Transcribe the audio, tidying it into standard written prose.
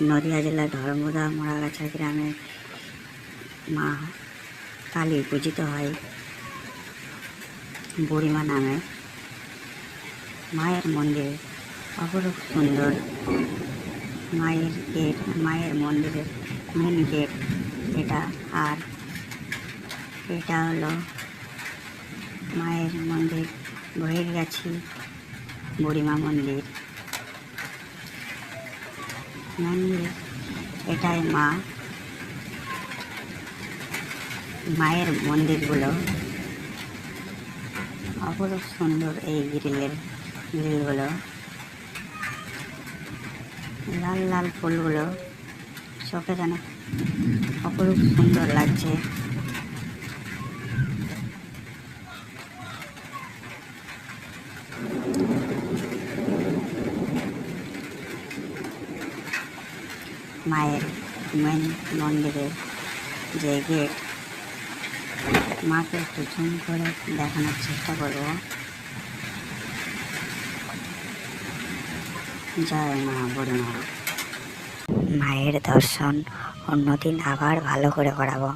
নদিয়া জেলার ধর্মদা মোড়াগাছা গ্রামে মা কালী পূজিত হয় বুড়িমা নামে। মায়ের মন্দির অপরূপ সুন্দর। মায়ের মন্দিরের মেন গেট এটা। আর এটা হলো মায়ের মন্দির বহির্গাছি বুড়িমা মন্দির। মেনলি এটাই মায়ের মন্দিরগুলো অপরূপ সুন্দর। এই গ্রিলগুলো লাল লাল ফুলগুলো চোখে যেন অপরূপ সুন্দর লাগছে। মায়ের মেন মন্দিরের যে গেট, মাকে একটু জুম করে দেখানোর চেষ্টা করব। জয় মা বুড়িমা। মায়ের দর্শন অন্যদিন আবার ভালো করে করাবো।